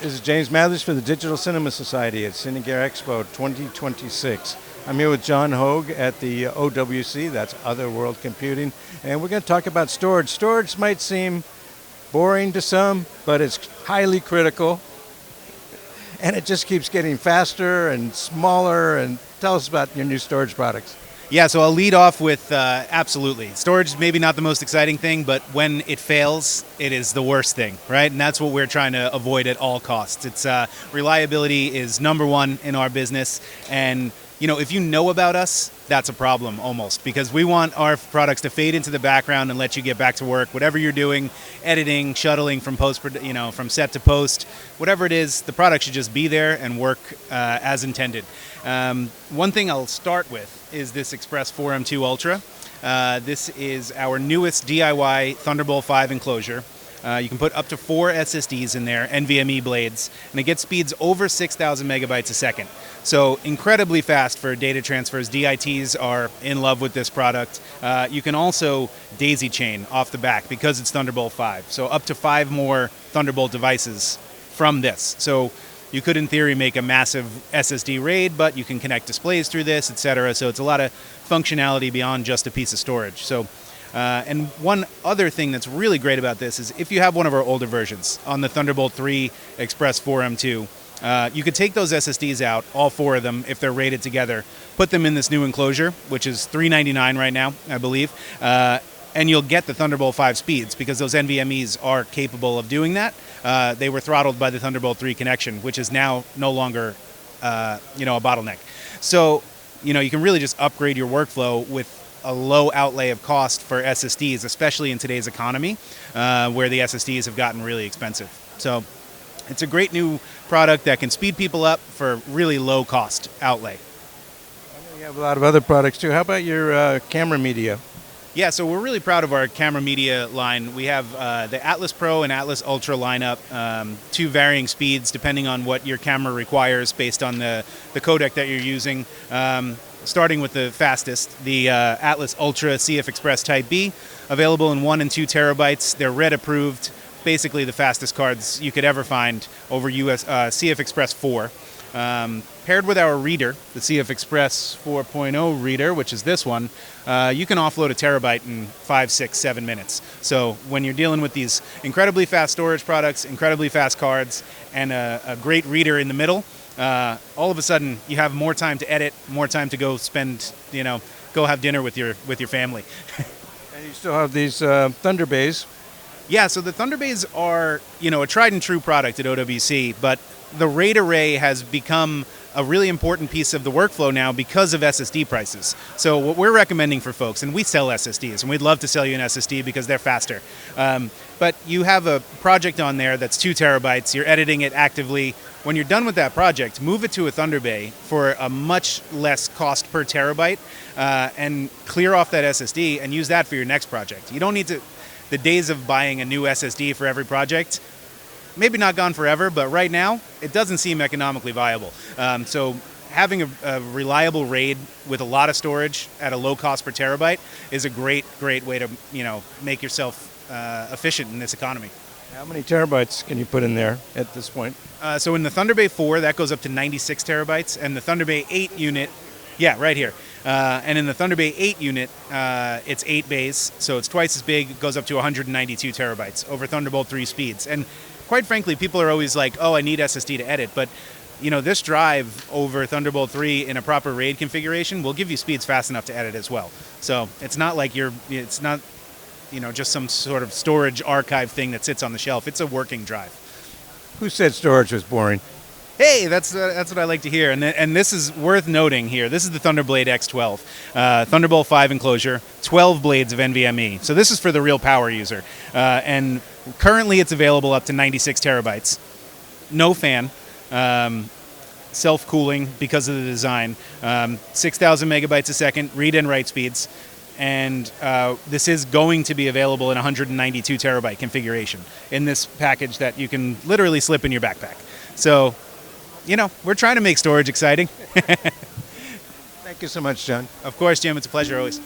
This is James Mathers for the Digital Cinema Society at Cine Expo 2026. I'm here with Jon Hoeg at the OWC, that's Other World Computing, and we're going to talk about storage. Storage might seem boring to some, but it's highly critical, and it just keeps getting faster and smaller. And tell us about your new storage products. Yeah, so I'll lead off with absolutely. Storage is maybe not the most exciting thing, but when it fails, it is the worst thing, right? And that's what we're trying to avoid at all costs. It's reliability is number one in our business, and if you know about us, that's a problem almost, because we want our products to fade into the background and let you get back to work. Whatever you're doing, editing, shuttling from from set to post, whatever it is, the product should just be there and work as intended. One thing I'll start with is this Express 4M2 Ultra. This is our newest DIY Thunderbolt 5 enclosure. You can put up to 4 SSDs in there, NVMe blades, and it gets speeds over 6,000 megabytes a second. So incredibly fast for data transfers. DITs are in love with this product. You can also daisy chain off the back because it's Thunderbolt 5. So up to 5 more Thunderbolt devices from this. So you could, in theory, make a massive SSD RAID, but you can connect displays through this, etc. So it's a lot of functionality beyond just a piece of storage. So. And one other thing that's really great about this is if you have one of our older versions on the Thunderbolt 3 Express 4M2, you could take those SSDs out, all 4 of them, if they're rated together, put them in this new enclosure, which is $399 right now, I believe, and you'll get the Thunderbolt 5 speeds because those NVMEs are capable of doing that. They were throttled by the Thunderbolt 3 connection, which is now no longer a bottleneck. So you can really just upgrade your workflow with a low outlay of cost for SSDs, especially in today's economy, where the SSDs have gotten really expensive. So it's a great new product that can speed people up for really low cost outlay. I know you have a lot of other products too. How about your camera media? Yeah, so we're really proud of our camera media line. We have the Atlas Pro and Atlas Ultra lineup, 2 varying speeds depending on what your camera requires based on the codec that you're using. Starting with the fastest, the Atlas Ultra CF Express Type B, available in 1 and 2 terabytes. They're RED approved, basically the fastest cards you could ever find over CF Express 4. Paired with our reader, the CF Express 4.0 reader, which is this one, you can offload a terabyte in 5, 6, 7 minutes. So when you're dealing with these incredibly fast storage products, incredibly fast cards, and a great reader in the middle, all of a sudden you have more time to edit, more time to go spend, go have dinner with your family. And you still have these ThunderBlades. Yeah, so the ThunderBlades are, a tried and true product at OWC, but the RAID array has become a really important piece of the workflow now because of SSD prices. So what we're recommending for folks, and we sell SSDs, and we'd love to sell you an SSD because they're faster. But you have a project on there that's 2 terabytes, you're editing it actively. When you're done with that project, move it to a ThunderBlade for a much less cost per terabyte, and clear off that SSD and use that for your next project. You don't need to, the days of buying a new SSD for every project, maybe not gone forever, but right now, it doesn't seem economically viable. So having a reliable RAID with a lot of storage at a low cost per terabyte is a great way to, make yourself efficient in this economy. How many terabytes can you put in there at this point? So in the ThunderBlade 4, that goes up to 96 terabytes, and the ThunderBlade 8 unit, yeah, right here. And in the ThunderBlade 8 unit, it's 8 bays, so it's twice as big, it goes up to 192 terabytes over Thunderbolt 3 speeds. And quite frankly, people are always like, oh, I need SSD to edit, but this drive over Thunderbolt 3 in a proper RAID configuration will give you speeds fast enough to edit as well. So it's not like it's not just some sort of storage archive thing that sits on the shelf. It's a working drive. Who said storage was boring? Hey, that's what I like to hear. And this is worth noting here. This is the ThunderBlade X12, Thunderbolt 5 enclosure, 12 blades of NVMe. So this is for the real power user. And currently it's available up to 96 terabytes. No fan. Self-cooling because of the design. 6,000 megabytes a second, read and write speeds. And this is going to be available in 192 terabyte configuration in this package that you can literally slip in your backpack. So, we're trying to make storage exciting. Thank you so much, Jon. Of course, Jim. It's a pleasure always.